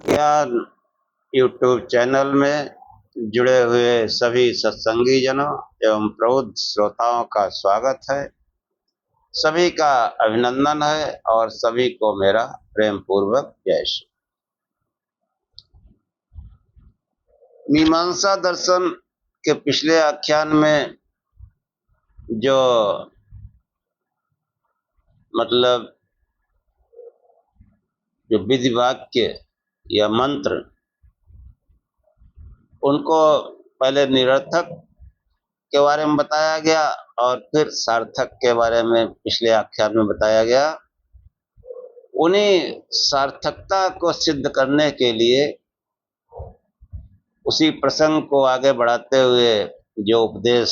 ज्ञान YouTube channel में जुड़े हुए सभी सत्संगी जनों एवं प्रबुद्ध श्रोताओं का स्वागत है। सभी का अभिनंदन है और सभी को मेरा प्रेम पूर्वक जय श्री। मीमांसा दर्शन के पिछले आख्यान में जो विधि वाक्य या मंत्र, उनको पहले निरर्थक के बारे में बताया गया और फिर सार्थक के बारे में पिछले आख्यान में बताया गया। उन्हीं सार्थकता को सिद्ध करने के लिए उसी प्रसंग को आगे बढ़ाते हुए जो उपदेश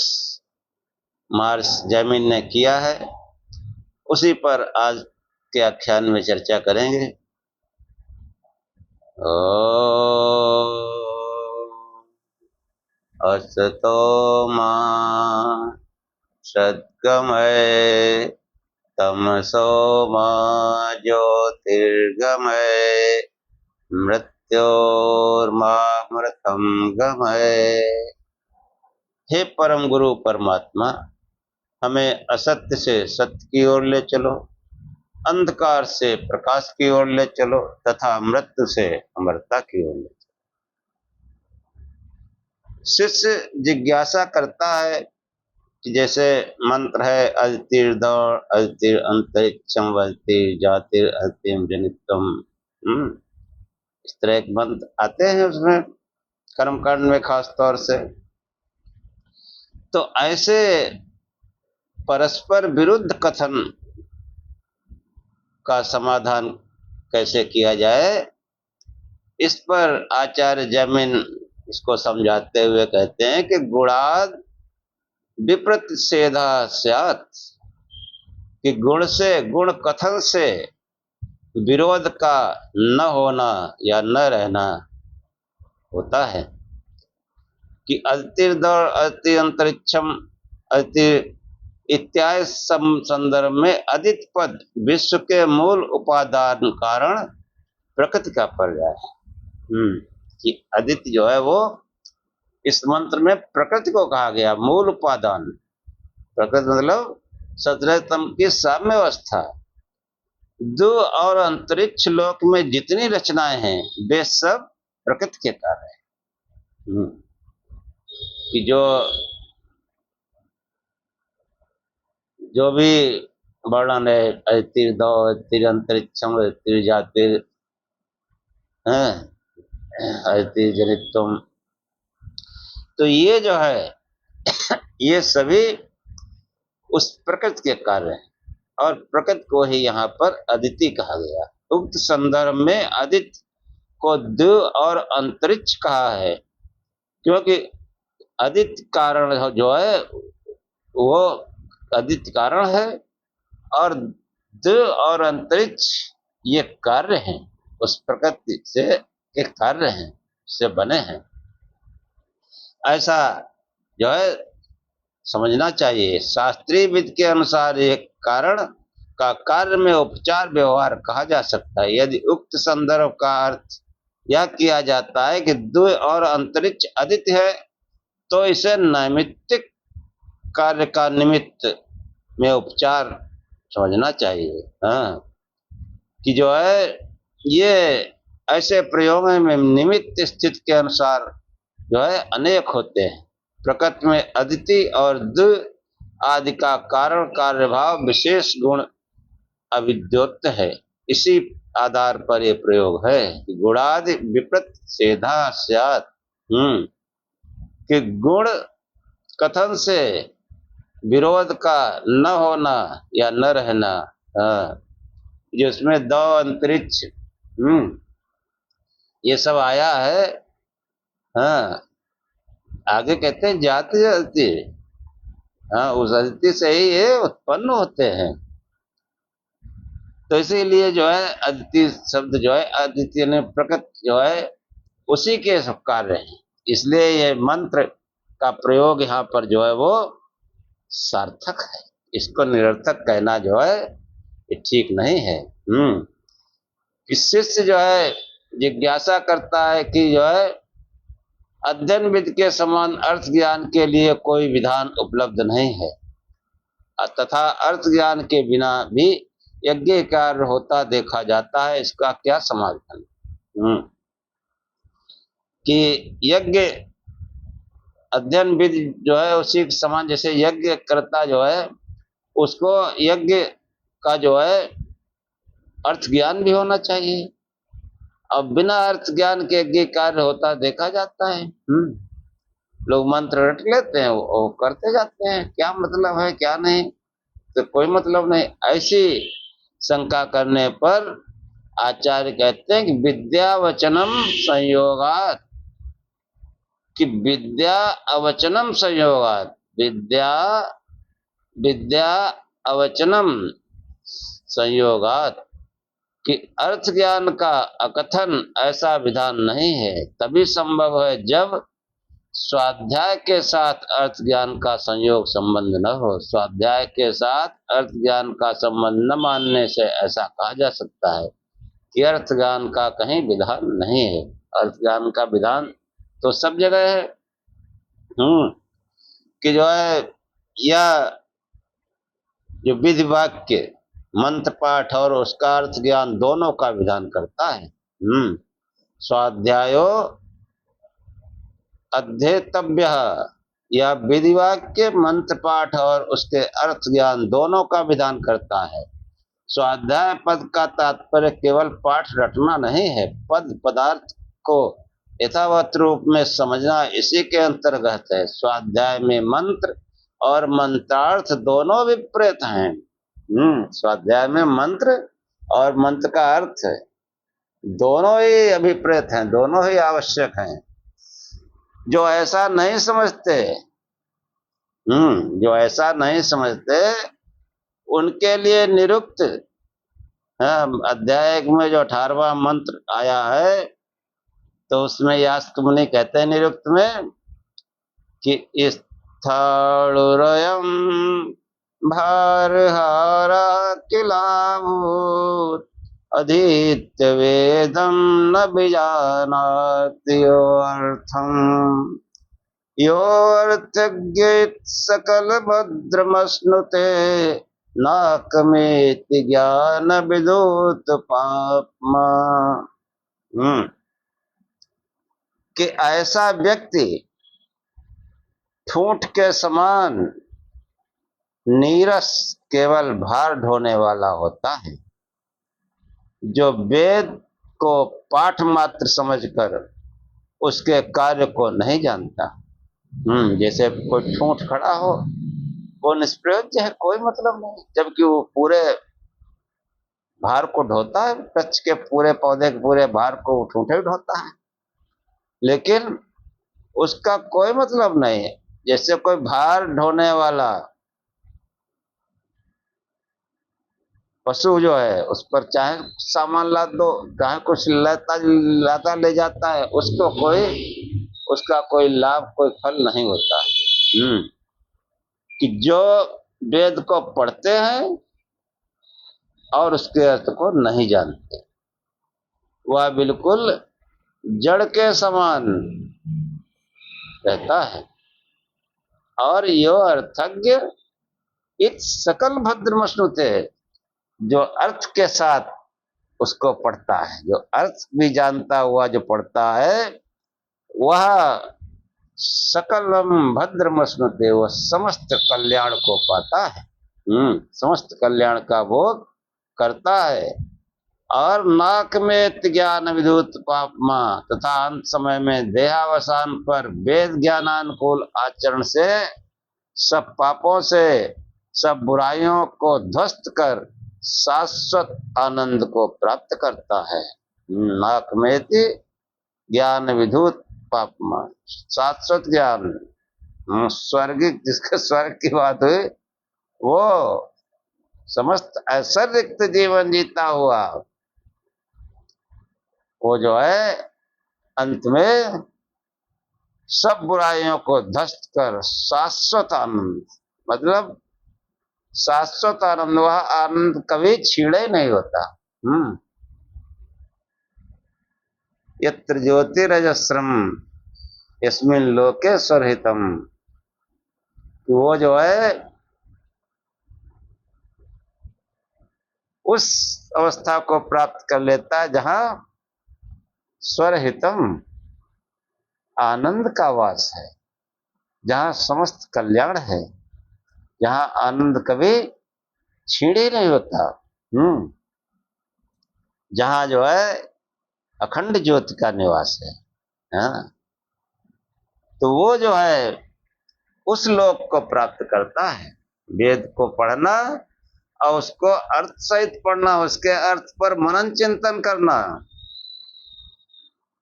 महर्षि जैमिनी ने किया है, उसी पर आज के आख्यान में चर्चा करेंगे। असतो मा सद्गमय तमसो मा ज्योतिर्गमय मृत्योर्मामृतम गमय। हे परम गुरु परमात्मा, हमें असत्य से सत्य की ओर ले चलो, अंधकार से प्रकाश की ओर ले चलो तथा मृत्यु से अमरता की ओर ले चलो। शिष्य जिज्ञासा करता है कि जैसे मंत्र है अदितिर्दौड़ अदितिर अंतरिक्षम वदितिर जातिर अदितिम जनितम, इस तरह एक मंत्र आते हैं उसमें कर्मकांड में खास तौर से। तो ऐसे परस्पर विरुद्ध कथन का समाधान कैसे किया जाए, इस पर आचार्य जैमिनी इसको समझाते हुए कहते हैं कि गुणाद विप्रतिषेधा स्यात्, कि गुण से, गुण कथन से विरोध का न होना या न रहना होता है। कि अदितिर्दौड़ अदिति अंतरिक्षम अदिति इत्यादि संदर्भ में अदित पद विश्व के मूल उपादान कारण प्रकृति का पर्याय है। कि अदिति जो है वो इस मंत्र में प्रकृति को कहा गया, मूल उपादान। प्रकृति मतलब सतरजतम की साम्य अवस्था। दो और अंतरिक्ष लोक में जितनी रचनाएं हैं वे सब प्रकृति के कार्य हैं। कि जो भी वर्णन है अदितिर दौ अदितिर अंतरिक्षम अदितिर जातिर अदितिर जनितम, तो ये जो है ये सभी उस प्रकृति के कार्य हैं और प्रकृति को ही यहाँ पर अदिति कहा गया। उक्त संदर्भ में अदिति को द्यु और अंतरिक्ष कहा है, क्योंकि अदिति कारण जो है वो अदिति कारण है और द्यु और अंतरिक्ष ये कार्य हैं, उस प्रकृति से एक कार्य हैं, से बने हैं। ऐसा जो है समझना चाहिए। शास्त्रीय विधि के अनुसार एक कारण का कार्य में उपचार व्यवहार कहा जा सकता है। यदि उक्त संदर्भ का अर्थ यह किया जाता है कि द्वि और अंतरिक्ष अदिति है, तो इसे नैमित्तिक कार्य का निमित्त में उपचार समझना चाहिए। कि जो है ये ऐसे प्रयोग में निमित्त स्थिति के अनुसार जो है अनेक होते हैं। प्रकृति में अदिति और द्वि आदि का कारण कार्यभाव विशेष गुण अविद्योत है। इसी आधार पर यह प्रयोग है कि गुणादि विप्रतिषेधा स्यात्, कि गुण कथन से विरोध का न होना या न रहना। जिसमें दो अंतरिक्ष ये सब आया है। आगे कहते हैं जाति अदिति, उस अदिति से ही ये उत्पन्न होते हैं। तो इसीलिए जो है अदिति शब्द जो है अदिति ने प्रकृति जो है उसी के सब कार्य हैं, इसलिए ये मंत्र का प्रयोग यहाँ पर जो है वो सार्थक है। इसको निरर्थक कहना जो है ये ठीक नहीं है। शिष्य जो है जिज्ञासा करता है कि जो है अध्ययन विद के समान अर्थ ज्ञान के लिए कोई विधान उपलब्ध नहीं है, तथा अर्थ ज्ञान के बिना भी यज्ञ कार्य होता देखा जाता है, इसका क्या समाधान? कि यज्ञ अध्ययन विद जो है उसी के समान, जैसे यज्ञ करता जो है उसको यज्ञ का जो है अर्थ ज्ञान भी होना चाहिए, अब बिना अर्थ ज्ञान के यज्ञ कार्य होता देखा जाता है। लोग मंत्र रट लेते हैं, वो करते जाते हैं, क्या मतलब है क्या नहीं, तो कोई मतलब नहीं। ऐसी शंका करने पर आचार्य कहते हैं कि विद्या वचनम संयोगात, कि विद्या अवचनम संयोगात, विद्या विद्या अवचनम संयोगात, कि अर्थ ज्ञान का अकथन ऐसा विधान नहीं है, तभी संभव है जब स्वाध्याय के साथ अर्थ ज्ञान का संयोग संबंध न हो। स्वाध्याय के साथ अर्थ ज्ञान का संबंध न मानने से ऐसा कहा जा सकता है कि अर्थ ज्ञान का कहीं विधान नहीं है। अर्थ ज्ञान का विधान तो सब जगह है। कि जो है यह जो विधि वाक्य मंत्र पाठ और उसका अर्थ ज्ञान दोनों का विधान करता है। स्वाध्यायो अध्येतव्य, यह विधि वाक्य मंत्र पाठ और उसके अर्थ ज्ञान दोनों का विधान करता है। स्वाध्याय पद का तात्पर्य केवल पाठ रटना नहीं है, पद पदार्थ को यथावत रूप में समझना इसी के अंतर्गत है। स्वाध्याय में मंत्र और मंत्रार्थ दोनों विपरीत हैं। स्वाध्याय में मंत्र और मंत्र का अर्थ है, दोनों ही अभिप्रेत हैं, दोनों ही आवश्यक हैं। जो ऐसा नहीं समझते, जो ऐसा नहीं समझते उनके लिए निरुक्त अध्याय में जो 18वां मंत्र आया है तो उसमें यास्क मुनि कहते हैं निरुक्त में कि स्थूरयम् भारहारा किलाभूत अधीत्य वेदम न विजानाति यो अर्थज्ञ सकल भद्रमश्नुते नाकमेति ज्ञान विदुत पापमा। कि ऐसा व्यक्ति ठूंठ के समान नीरस केवल भार ढोने वाला होता है, जो वेद को पाठ मात्र समझकर उसके कार्य को नहीं जानता। जैसे कोई ठूंठ खड़ा हो, वो निष्प्रयोज्य है, कोई मतलब नहीं, जबकि वो पूरे भार को ढोता है, वृक्ष के पूरे पौधे के पूरे भार को ठूंठे ढोता है, लेकिन उसका कोई मतलब नहीं है। जैसे कोई भार ढोने वाला पशु जो है उस पर चाहे सामान लाद दो, चाहे कुछ लाता ले जाता है, उसका कोई लाभ कोई फल नहीं होता। कि जो वेद को पढ़ते हैं और उसके अर्थ को नहीं जानते, वह बिल्कुल जड़ के समान रहता है। और यो अर्थज्ञ इत सकल भद्रमश्नुते, जो अर्थ के साथ उसको पढ़ता है, जो अर्थ भी जानता हुआ जो पढ़ता है, वह सकलम भद्रमश्नुते, वह समस्त कल्याण को पाता है, समस्त कल्याण का भोग करता है। और नाक में ज्ञान विद्युत पापमा, तथा अंत समय में देहावसान पर वेद ज्ञानानुकूल आचरण से सब पापों से सब बुराइयों को ध्वस्त कर शाश्वत आनंद को प्राप्त करता है। नाक में ज्ञान विद्युत पापमा, शाश्वत ज्ञान, स्वर्गिक, जिसके स्वर्ग की बात हुई, वो समस्त ऐश्वर्ययुक्त जीवन जीता हुआ, वो जो है अंत में सब बुराइयों को ध्वस्त कर शाश्वत आनंद, मतलब शाश्वत आनंद, वह आनंद कभी छीड़े नहीं होता। यत्र ज्योतिरजस्रम यस्मिन लोके स्वरहितम। वो जो है उस अवस्था को प्राप्त कर लेता है जहां स्वरहितम आनंद का वास है, जहां समस्त कल्याण है, जहां आनंद कभी छीड़ ही नहीं होता। जहां जो है अखंड ज्योति का निवास है। हाँ, तो वो जो है उस लोक को प्राप्त करता है। वेद को पढ़ना और उसको अर्थ सहित पढ़ना, उसके अर्थ पर मनन चिंतन करना,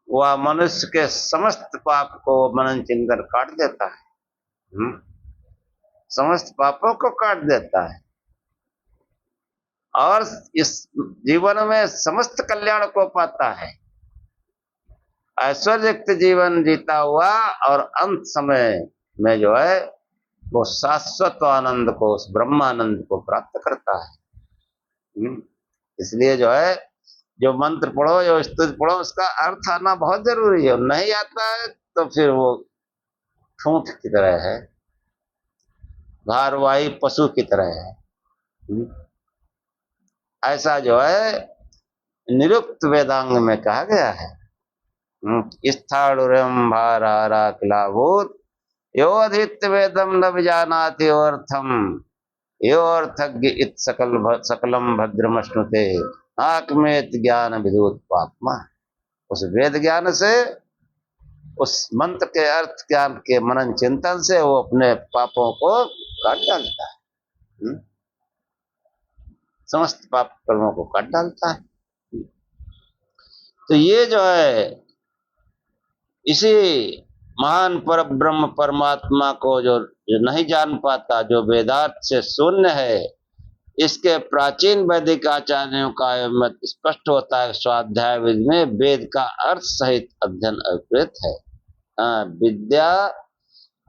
वह मनुष्य के समस्त पाप को मनन चिंतन काट देता है। समस्त पापों को काट देता है और इस जीवन में समस्त कल्याण को पाता है। ऐश्वर्युक्त जीवन जीता हुआ और अंत समय में जो है वो शाश्वत आनंद को, उस ब्रह्मानंद को प्राप्त करता है। इसलिए जो है जो मंत्र पढ़ो, जो स्तुति पढ़ो, उसका अर्थ आना बहुत जरूरी है। नहीं आता है तो फिर वो ठूंठ की तरह है, भारवाही पशु की तरह है। ऐसा जो है निरुक्त वेदांग में कहा गया है। स्थाणुरम भारारा किलाभूत यो अधित वेदम न विजानाति अर्थम यो अर्थज्ञ इत सकलम भद्रमश्नुते आत्मेत ज्ञान विदुत पात्मा। उस वेद ज्ञान से, उस मंत्र के अर्थ ज्ञान के मनन चिंतन से वो अपने पापों को काट डालता है। समस्त पाप कर्मों को काट डालता है। तो ये जो है इसी महान पर ब्रह्म परमात्मा को जो नहीं जान पाता, जो वेदार्थ से शून्य है, इसके प्राचीन वैदिक आचार्यों का मत स्पष्ट होता है। स्वाध्याय विधि में वेद का अर्थ सहित अध्ययन अभिप्रेत है। विद्या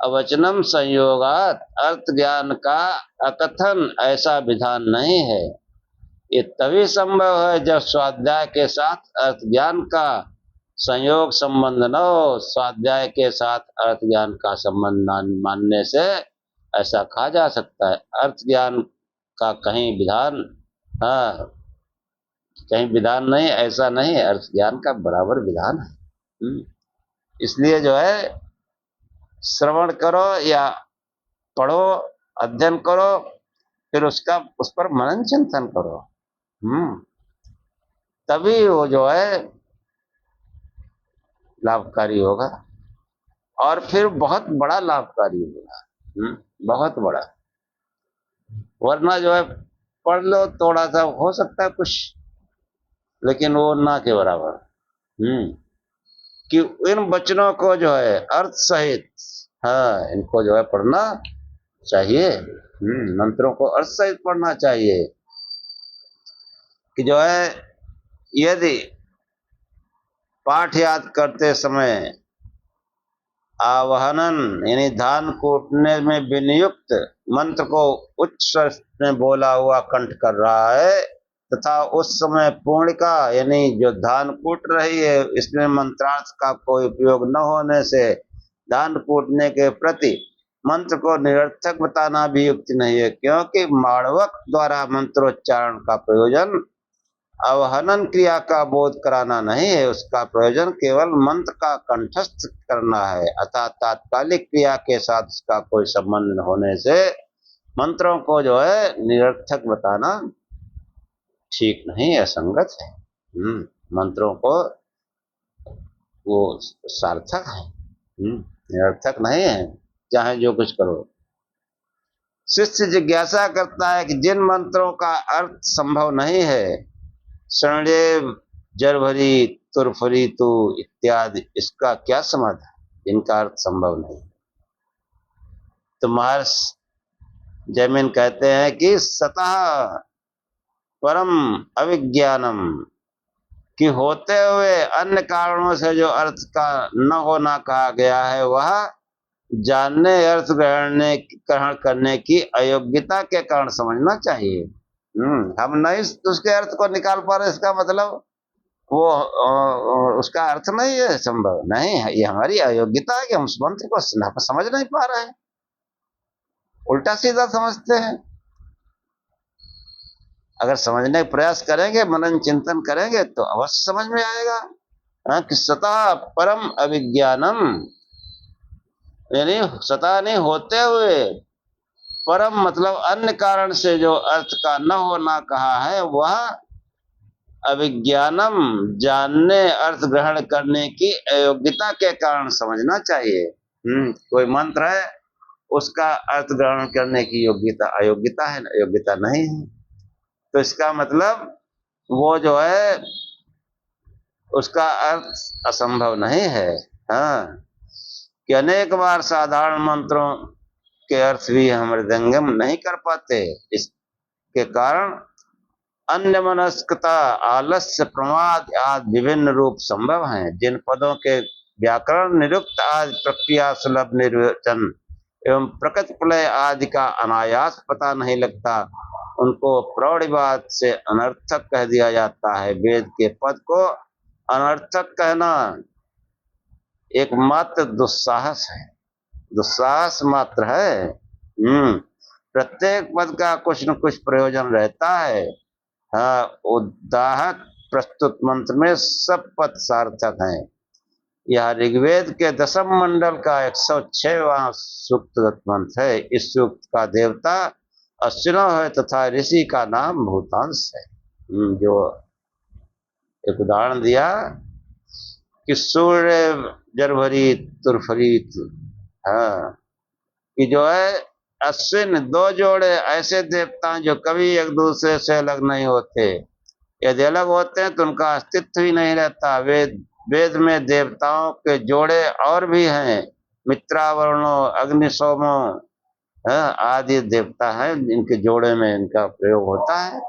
अवचनम संयोगात अर्थ ज्ञान का अकथन ऐसा विधान नहीं है। ये तभी संभव है जब स्वाध्याय के साथ अर्थ ज्ञान का संयोग संबंध न हो। स्वाध्याय के साथ अर्थ ज्ञान का संबंध मानने से ऐसा कहा जा सकता है अर्थ ज्ञान का कहीं विधान, कहीं विधान नहीं, ऐसा नहीं, अर्थ ज्ञान का बराबर विधान है। इसलिए जो है श्रवण करो या पढ़ो, अध्ययन करो, फिर उसका उस पर मनन चिंतन करो। तभी वो जो है लाभकारी होगा और फिर बहुत बड़ा लाभकारी होगा, बहुत बड़ा। वरना जो है पढ़ लो थोड़ा सा, हो सकता है कुछ, लेकिन वो ना के बराबर। कि इन वचनों को जो है अर्थ सहित, इनको जो है पढ़ना चाहिए। मंत्रों को अर्थ सहित पढ़ना चाहिए। कि जो है यदि पाठ याद करते समय आवाहनन यानी धान कूटने में विनियुक्त मंत्र को उच्च स्वर में बोला हुआ कंठ कर रहा है, तथा उस समय पूर्णिका यानी जो धान कूट रही है इसमें मंत्रार्थ का कोई उपयोग न होने से धान कूटने के प्रति मंत्र को निरर्थक बताना भी युक्त नहीं है। क्योंकि माणवक द्वारा मंत्रोच्चारण का प्रयोजन अवहनन क्रिया का बोध कराना नहीं है, उसका प्रयोजन केवल मंत्र का कंठस्थ करना है। अतः तात्कालिक क्रिया के साथ उसका कोई संबंध होने से मंत्रों को जो है निरर्थक बताना ठीक नहीं, असंगत है। मंत्रों को वो सार्थक है, निरर्थक नहीं है, चाहे जो कुछ करो। शिष्य जिज्ञासा करता है कि जिन मंत्रों का अर्थ संभव नहीं है, शरणदेव जरभरी तुरफरी तू इत्यादि, इसका क्या समाधान, इनका अर्थ संभव नहीं। तो महर्षि जैमिन कहते हैं कि सतः परम अविज्ञानम, कि होते हुए अन्य कारणों से जो अर्थ का न होना कहा गया है वह जानने अर्थ ग्रहण करने की अयोग्यता के कारण समझना चाहिए। हम नहीं उसके अर्थ को निकाल पा रहे, इसका मतलब वो उसका अर्थ नहीं है संभव नहीं है। ये हमारी अयोग्यता है कि हम उस मंत्र को समझ नहीं पा रहे हैं, उल्टा सीधा समझते हैं। अगर समझने का प्रयास करेंगे, मनन चिंतन करेंगे तो अवश्य समझ में आएगा। कि सतः परम अविज्ञानम, यानी सतः नहीं होते हुए, परम मतलब अन्य कारण से जो अर्थ का न होना कहा है, वह अविज्ञानम जानने अर्थ ग्रहण करने की अयोग्यता के कारण समझना चाहिए। कोई मंत्र है, उसका अर्थ ग्रहण करने की योग्यता अयोग्यता है, योग्यता नहीं है, तो इसका मतलब वो जो है उसका अर्थ असंभव नहीं है। हाँ, कि अनेक बार साधारण मंत्रों के अर्थ भी हम हृदयंगम नहीं कर पाते। इसके कारण अन्यमनस्कता, आलस्य, प्रमाद आदि विभिन्न रूप संभव हैं। जिन पदों के व्याकरण, निरुक्त आदि प्रक्रिया सुलभ निर्वचन एवं प्रकृति प्रलय आदि का अनायास पता नहीं लगता, उनको प्रौढ़िवाद से अनर्थक कह दिया जाता है। वेद के पद को अनर्थक कहना एकमात्र दुस्साहस है, दुस्साहस मात्र है। प्रत्येक पद का कुछ न कुछ प्रयोजन रहता है। हाँ, उदाहत प्रस्तुत मंत्र में सब पद सार्थक हैं। यह ऋग्वेद के दशम मंडल का 106वां सूक्त मंत्र है। इस सूक्त का देवता अश्विनो है तथा ऋषि का नाम भूतांश है। जो एक उदाहरण दिया कि सूर्य जरभरी तुरफरीत, हाँ, कि जो है अश्विन दो जोड़े ऐसे देवता जो कभी एक दूसरे से अलग नहीं होते, यदि अलग होते हैं तो उनका अस्तित्व ही नहीं रहता। वेद में देवताओं के जोड़े और भी हैं, मित्रावरुणो, अग्निशोमो आदि देवता हैं, इनके जोड़े में इनका प्रयोग होता है।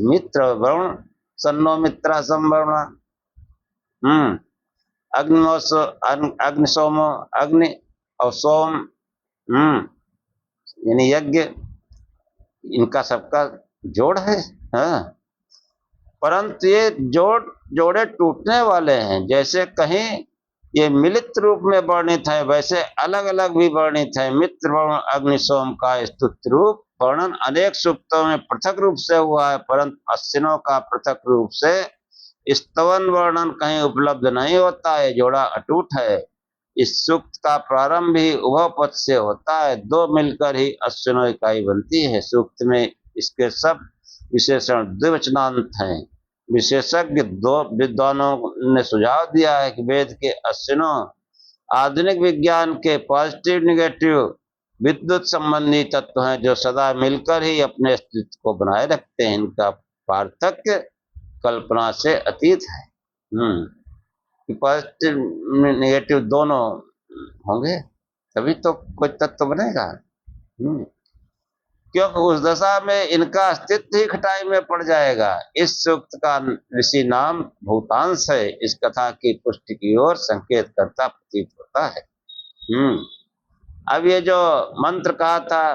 मित्र वरुण सन्नो मित्रा संवरुणा, अग्निशोमो अग्नि और सोम, यानी यज्ञ, इनका सबका जोड़ है। हाँ, परंतु ये जोड़े टूटने वाले हैं। जैसे कहीं ये मिलित रूप में वर्णित है, वैसे अलग अलग भी वर्णित है। मित्र वरुण अग्निशोम का स्तुति रूप वर्णन अनेक सूक्तों में पृथक रूप से हुआ है, परंतु अश्विनों का पृथक रूप से स्तवन वर्णन कहीं उपलब्ध नहीं होता है। जोड़ा अटूट है। इस सूक्त का प्रारंभ ही उभय पद से होता है, दो मिलकर ही अश्विनों इकाई बनती है। सूक्त में इसके सब विशेषण द्विवचनांत हैं। विशेषज्ञ दो विद्वानों ने सुझाव दिया है कि वेद के अश्विनों आधुनिक विज्ञान के पॉजिटिव निगेटिव विद्युत संबंधी तत्व हैं, जो सदा मिलकर ही अपने अस्तित्व को बनाए रखते हैं। इनका पार्थक्य कल्पना से अतीत है। पॉजिटिव निगेटिव दोनों होंगे तभी तो कोई तत्व बनेगा। क्योंकि उस दशा में इनका अस्तित्व ही खटाई में पड़ जाएगा। इस सूक्त का ऋषि नाम भूतांश है। इस कथा की पुष्टि की ओर संकेत करता प्रतीत होता है। अब ये जो मंत्र कहा था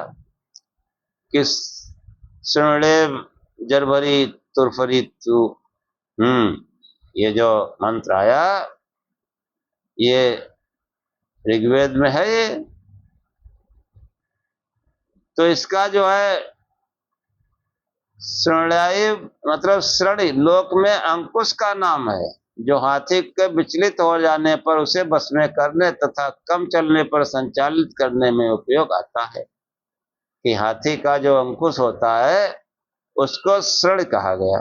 कि सुनलेव जरभरी तुरफरी तू, ये जो मंत्र आया ये ऋग्वेद में है। ये तो इसका जो है श्रृणयाय मतलब श्रृणि लोक में अंकुश का नाम है, जो हाथी के विचलित हो जाने पर उसे बस में करने तथा कम चलने पर संचालित करने में उपयोग आता है। कि हाथी का जो अंकुश होता है उसको श्रृण कहा गया,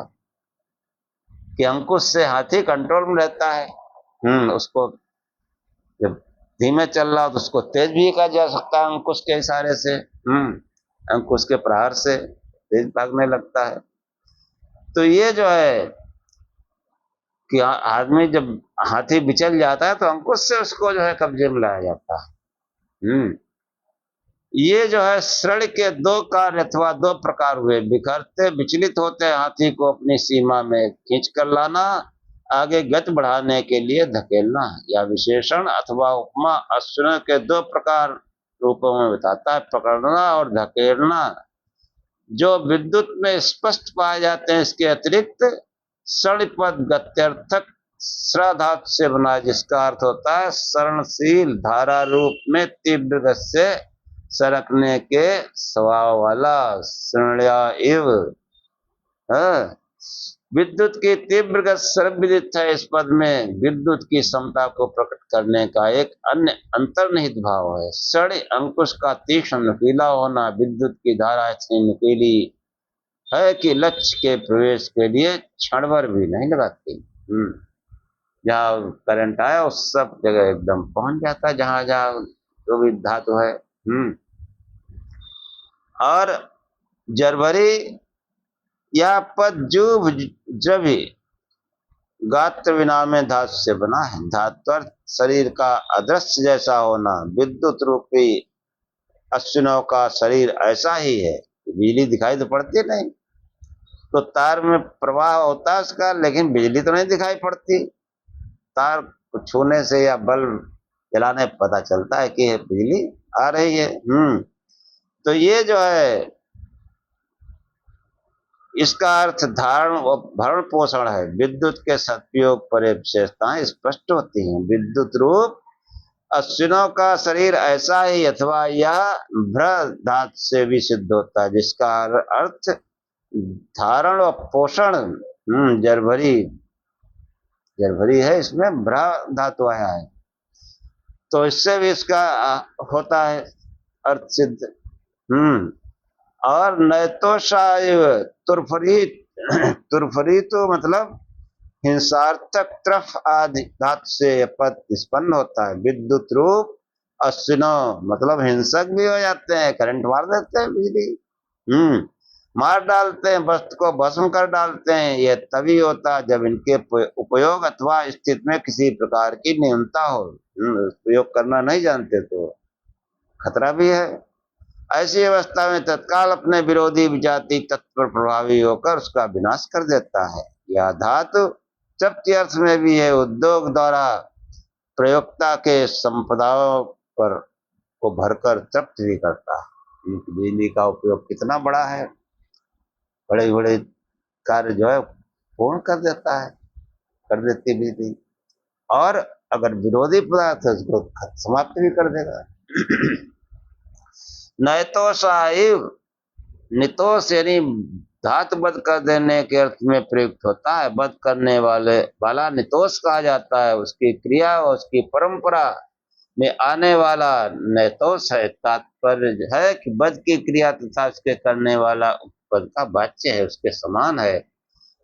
कि अंकुश से हाथी कंट्रोल में रहता है। उसको जब धीमे चल रहा हो तो उसको तेज भी कहा जा सकता है, अंकुश के इशारे से, अंकुश के प्रहार से तेज भागने लगता है। तो ये जो है कि आदमी जब हाथी बिचल जाता है तो अंकुश से उसको जो है कब्जे में लाया जाता है। ये जो है श्रृण के दो कार्य अथवा दो प्रकार हुए। बिखरते विचलित होते हाथी को अपनी सीमा में खींच कर लाना, आगे गति बढ़ाने के लिए धकेलना। या विशेषण अथवा उपमा अश्विनों के दो प्रकार रूपों में बताता है, पकड़ना और धकेलना, जो विद्युत में स्पष्ट पाए जाते हैं। इसके अतिरिक्त सड़ पद गत्यर्थक श्रद्धातु से बना है, जिसका अर्थ होता है शरणशील, धारा रूप में तीव्र गति से सरकने के स्वभाव वाला, शरण्या इव। हाँ, विद्युत की तीव्र गति सर्वविदित है। इस पद में विद्युत की क्षमता को प्रकट करने का एक अन्य अंतर्निहित भाव है। सड़ अंकुश का तीक्ष्ण नुकीला होना, विद्युत की धारा इतनी नुकीली है कि लक्ष्य के प्रवेश के लिए क्षण भर भी नहीं लगाती। जहाँ करंट आया उस सब जगह एकदम पहुंच जाता है, जहां जहां जो भी धातु है। और जरभरी या पद जुभ जभी गात्र विना में धातु से बना है। धात्वर्थ शरीर का अदृश्य जैसा होना, विद्युत रूपी अश्विनों का शरीर ऐसा ही है। बिजली दिखाई तो पड़ती नहीं, तो तार में प्रवाह होता है उसका, लेकिन बिजली तो नहीं दिखाई पड़ती। तार को छूने से या बल्ब जलाने पता चलता है कि बिजली आ रही है। तो ये जो है इसका अर्थ धारण व भरण पोषण है। विद्युत के सदुपयोग पर विशेषताएं स्पष्ट होती हैं। विद्युत रूप अश्विनों का शरीर ऐसा ही, अथवा यह भ्र धातु से भी सिद्ध होता है, जिसका अर्थ धारण व पोषण। जरभरी जरभरी है, इसमें भ्र धातु आया है, तो इससे भी इसका होता है अर्थ सिद्ध। और नैतोषायव तुरफरी तो मतलब हिंसार्थक तरफ आदि धातु से पद निष्पन्न होता है। विद्युत रूप अश्विनो मतलब हिंसक भी हो जाते हैं, करंट मार देते हैं, बिजली मार डालते हैं, वस्तु को भस्म कर डालते हैं। यह तभी होता है जब इनके उपयोग अथवा स्थिति में किसी प्रकार की न्यूनता हो। उपयोग करना नहीं जानते तो खतरा भी है। ऐसी अवस्था में तत्काल अपने विरोधी विजाति तत्व पर प्रभावी होकर उसका विनाश कर देता है। यह धातु चप्ती अर्थ में भी है, उद्योग द्वारा प्रयोक्ता के संपदाओं पर को भरकर तृप्त भी करता है। बिजली का उपयोग कितना बड़ा है, बड़े बड़े कार्य जो है पूर्ण कर देता है, कर देती बिजली। और अगर विरोधी पदार्थ है उसको समाप्त भी कर देगा। नैतोषायव नितोष यानी धातु बध कर देने के अर्थ में प्रयुक्त होता है। बध करने वाला नितोष कहा जाता है। उसकी क्रिया और उसकी परंपरा में आने वाला नैतोष है। तात्पर्य है कि बध की क्रिया तथा उसके करने वाला पद का वाच्य है, उसके समान है।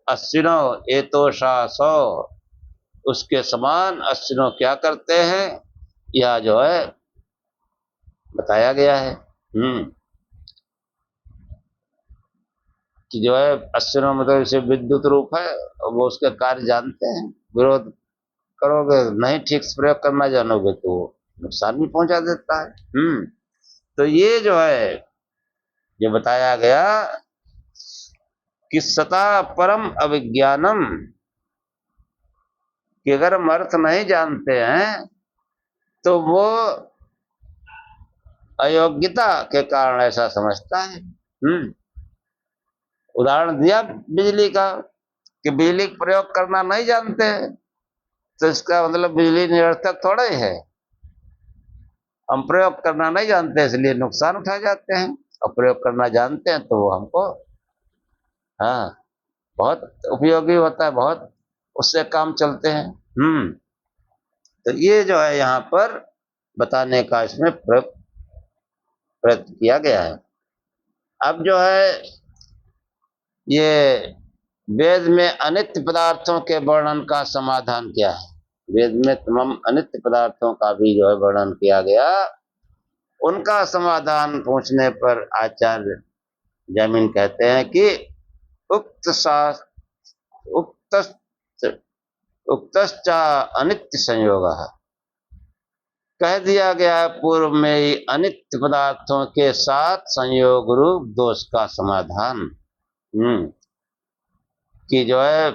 अश्विनो एतोषा सो, उसके समान अश्विनो क्या करते हैं, यह जो है बताया गया है। कि जो है अश्विनों मतलब इसे विद्युत रूप है, वो उसके कार्य जानते हैं। विरोध करोगे, नहीं ठीक से प्रयोग करना जानोगे तो नुकसान भी पहुंचा देता है। तो ये जो है ये बताया गया कि सता परम अविज्ञानम, कि अगर हम अर्थ नहीं जानते हैं तो वो अयोग्यता के कारण ऐसा समझता है। उदाहरण दिया बिजली का कि बिजली का प्रयोग करना नहीं जानते हैं, तो इसका मतलब बिजली निरर्थक थोड़ा ही है। हम प्रयोग करना नहीं जानते इसलिए नुकसान उठा जाते हैं, और प्रयोग करना जानते हैं तो वो हमको बहुत उपयोगी होता है, बहुत उससे काम चलते हैं। तो ये जो है यहाँ पर बताने का इसमें प्रयत्न किया गया है। अब जो है ये वेद में अनित्य पदार्थों के वर्णन का समाधान क्या है। वेद में तमाम अनित्य पदार्थों का भी जो है वर्णन किया गया, उनका समाधान पूछने पर आचार्य जैमिन कहते हैं कि उक्तश्चा अनित्य संयोग है। कह दिया गया पूर्व में ही अनित्य पदार्थों के साथ संयोग रूप दोष का समाधान। कि जो है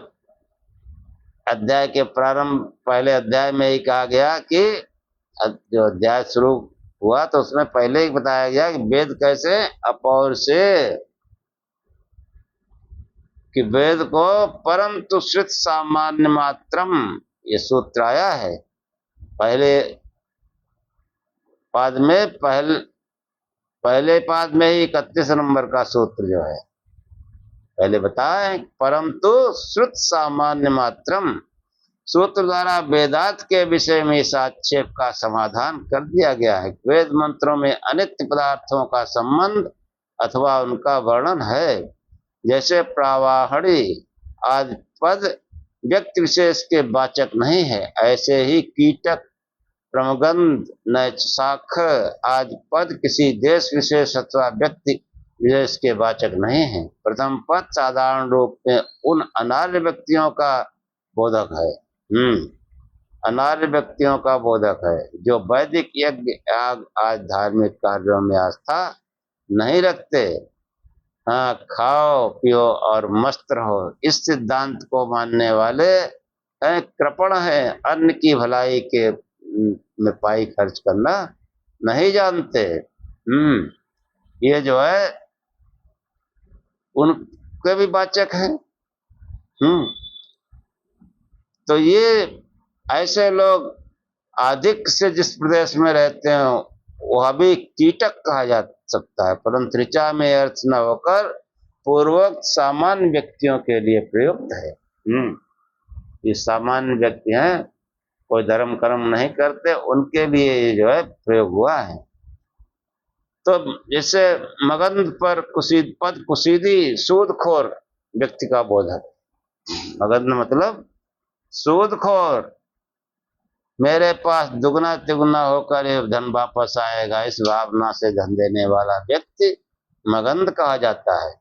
अध्याय के प्रारंभ पहले अध्याय में ही कहा गया कि जो अध्याय शुरू हुआ तो उसमें पहले ही बताया गया कि वेद कैसे अपौर से कि वेद को परम तु श्रुत सामान्य मात्रम, ये सूत्र आया है पहले पाद में, पहले पाद में ही 31 नंबर का सूत्र जो है पहले बताए, परम तु श्रुत सामान्य मात्रम, सूत्र द्वारा वेदांत के विषय में इस आक्षेप का समाधान कर दिया गया है। वेद मंत्रों में अनित्य पदार्थों का संबंध अथवा उनका वर्णन है। जैसे प्रावाहणी आदि पद व्यक्ति विशेष के वाचक नहीं है, ऐसे ही कीटक, प्रमगंध, नैशाख आदि पद किसी देश विशेष अथवा व्यक्ति विशेष के वाचक नहीं है। प्रथम पद साधारण रूप में उन अनार्य व्यक्तियों का बोधक है, अनार्य व्यक्तियों का बोधक है जो वैदिक यज्ञ याग आदि धार्मिक कार्यों में आस्था नहीं रखते। हाँ, खाओ पियो और मस्त रहो, इस सिद्धांत को मानने वाले हैं कृपण है, अन्न की भलाई के में पाई खर्च करना नहीं जानते। ये जो है उनके भी वाचक है। तो ये ऐसे लोग अधिक से जिस प्रदेश में रहते हैं वह भी कीटक कहा जा सकता है, परंतु ऋचा में अर्थ न होकर पूर्वक सामान्य व्यक्तियों के लिए प्रयुक्त है। ये सामान्य व्यक्ति हैं, कोई धर्म कर्म नहीं करते, उनके लिए ये जो है प्रयोग हुआ है। तो जैसे मगध पर पद कुसीदी सूदखोर व्यक्ति का बोधक, मगध मतलब सूदखोर, मेरे पास दुगना तिगुना होकर ये धन वापस आएगा, इस भावना से धन देने वाला व्यक्ति मगध कहा जाता है।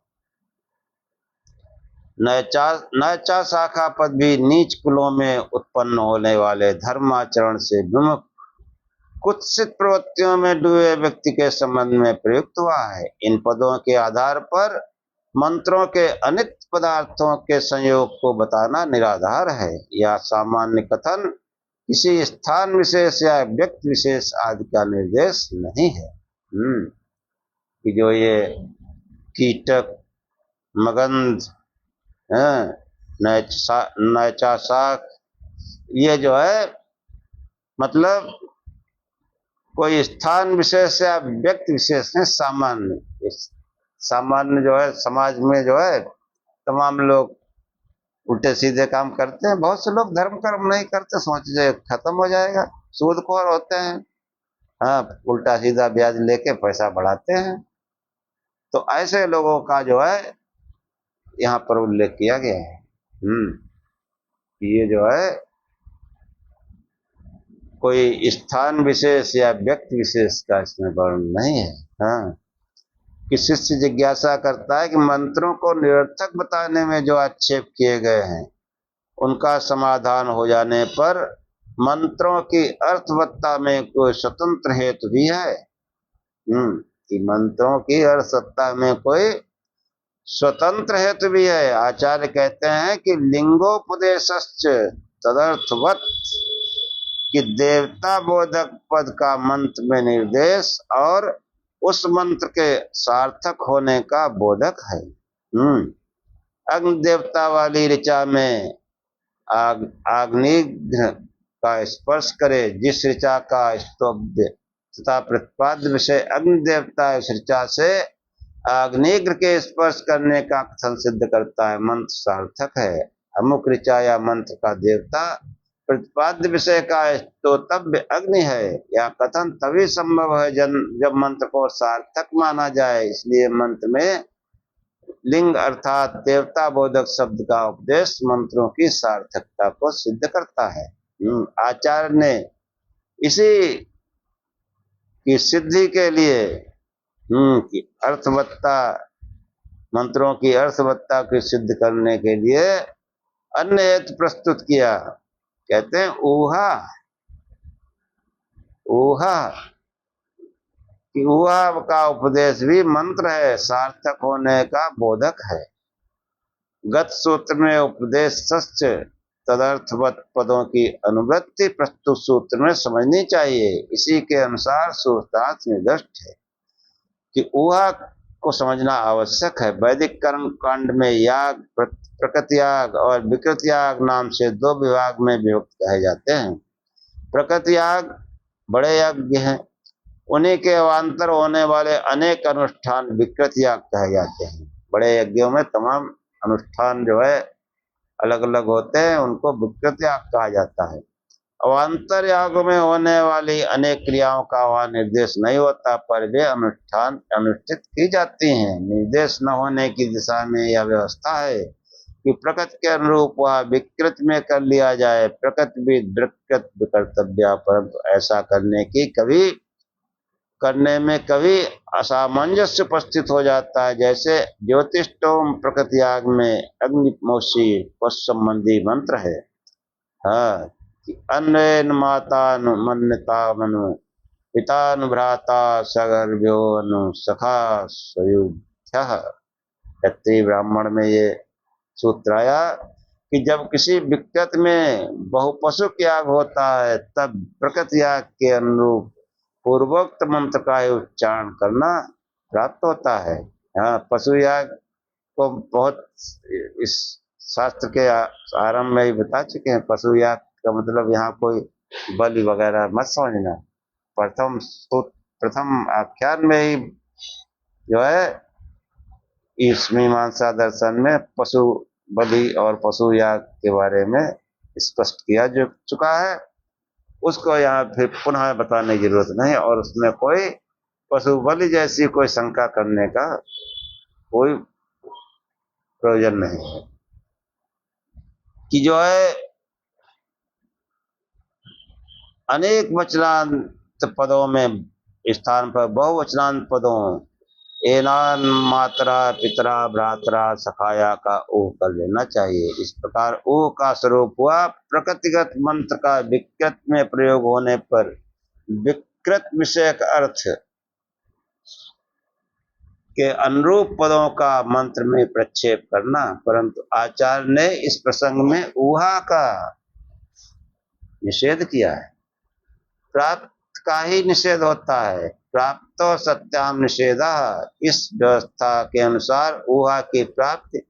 नैचा शाखा पद भी नीच कुलों में उत्पन्न होने वाले धर्माचरण से विमुख कुत्सित प्रवृत्तियों में डूबे व्यक्ति के संबंध में प्रयुक्त हुआ है। इन पदों के आधार पर मंत्रों के अनित्य पदार्थों के संयोग को बताना निराधार है। यह सामान्य कथन किसी स्थान विशेष या व्यक्ति विशेष आदि का निर्देश नहीं है। कि जो ये कीटक, मगंध, नैचा शाख, ये जो है मतलब कोई स्थान विशेष या व्यक्ति विशेष है, सामान्य जो है समाज में जो है तमाम लोग उल्टे सीधे काम करते हैं। बहुत से लोग धर्म कर्म नहीं करते, सोचते खत्म हो जाएगा, सूदखोर होते हैं, हाँ, उल्टा सीधा ब्याज लेके पैसा बढ़ाते हैं। तो ऐसे लोगों का जो है यहाँ पर उल्लेख किया गया है। ये जो है कोई स्थान विशेष या व्यक्ति विशेष का इसमें वर्णन नहीं है। हाँ, कि शिष्य जिज्ञासा करता है कि मंत्रों को निरर्थक बताने में जो आक्षेप किए गए हैं उनका समाधान हो जाने पर मंत्रों की अर्थवत्ता में कोई स्वतंत्र हेतु भी है। कि मंत्रों की अर्थवत्ता में कोई स्वतंत्र हेतु भी है। आचार्य कहते हैं कि लिंगोपदेशश्च तदर्थवत्, कि देवता बोधक पद का मंत्र में निर्देश और उस मंत्र के सार्थक होने का बोधक है। अग्नि देवता वाली ऋचा में आग्निघ्न का स्पर्श करे, जिस ऋचा का स्तोभ्य तथा प्रतिपाद्य विषय अग्नि देवता इस ऋचा से आग्नेग्र के स्पर्श करने का कथन सिद्ध करता है, मंत्र सार्थक है। अमुक ऋचा या मंत्र का देवता प्रतिपाद्य विषय का स्तोतव्य अग्नि है, यह कथन तभी संभव है जब मंत्र को सार्थक माना जाए। इसलिए मंत्र में लिंग अर्थात देवता बोधक शब्द का उपदेश मंत्रों की सार्थकता को सिद्ध करता है। आचार्य ने इसी की सिद्धि के लिए कि अर्थवत्ता, मंत्रों की अर्थवत्ता की सिद्ध करने के लिए अन्य हेतु प्रस्तुत किया। कहते हैं ऊहा कि ऊहा का उपदेश भी मंत्र है, सार्थक होने का बोधक है। गत सूत्र में उपदेश तदर्थवत पदों की अनुवृत्ति प्रस्तुत सूत्र में समझनी चाहिए। इसी के अनुसार सूत्रार्थ निर्दिष्ट है कि ऊहा को समझना आवश्यक है। वैदिक कर्म कांड में याग, प्रकृत याग और विकृत याग नाम से दो विभाग में विभक्त कहे जाते हैं। प्रकृत याग बड़े यज्ञ हैं, उन्हीं के अवान्तर होने वाले अनेक अनुष्ठान विकृत याग कहे जाते हैं। बड़े यज्ञों में तमाम अनुष्ठान जो है अलग अलग होते हैं, उनको विकृत याग कहा जाता है। अवान्तर यागों में होने वाली अनेक क्रियाओं का वहाँ निर्देश नहीं होता, पर वे अनुष्ठान अनुष्ठित की जाती हैं। निर्देश न होने की दिशा में यह व्यवस्था है कि प्रकृति के अनुरूप वह विकृत में कर लिया जाए। प्रकृति भी विकृत कर्तव्य, परंतु ऐसा करने में कभी असामंजस्य उपस्थित हो जाता है। जैसे ज्योतिषोम प्रकृति याग में अग्निमोशी पशु संबंधी मंत्र है। हाँ, अन्वेन माता मन्यता मनु पितानुभ्राता सगर्भ्योनु सखा स्वयुभ्य। क्षत्रिय ब्राह्मण में ये सूत्र आया कि जब किसी विकृत में बहुपशु याग होता है, तब प्रकृति याग के अनुरूप पूर्वोक्त मंत्र का उच्चारण करना प्राप्त होता है। हाँ, पशु याग को बहुत इस शास्त्र के आरंभ में ही बता चुके हैं। पशु याग का मतलब यहाँ कोई बलि वगैरह मत समझना। प्रथम आख्यान में ही जो है इस मीमांसा दर्शन में पशु बलि और पशु याग के बारे में स्पष्ट किया जो चुका है, उसको यहाँ फिर पुनः बताने की जरूरत नहीं। और उसमें कोई पशु बलि जैसी कोई शंका करने का कोई प्रयोजन नहीं है कि जो है अनेक वचनांत पदों में स्थान पर बहुवचनांत पदों एनान मात्रा पितरा भ्रातरा सखाया का ऊ कर लेना चाहिए। इस प्रकार ऊ का स्वरूप हुआ प्रकृतिगत मंत्र का विकृत में प्रयोग होने पर विकृत विषयक अर्थ के अनुरूप पदों का मंत्र में प्रक्षेप करना। परंतु आचार्य ने इस प्रसंग में ऊहा का निषेध किया है। प्राप्त का ही निषेध होता है। प्राप्त सत्याम निषेधा। इस व्यवस्था के अनुसार ऊहा की प्राप्ति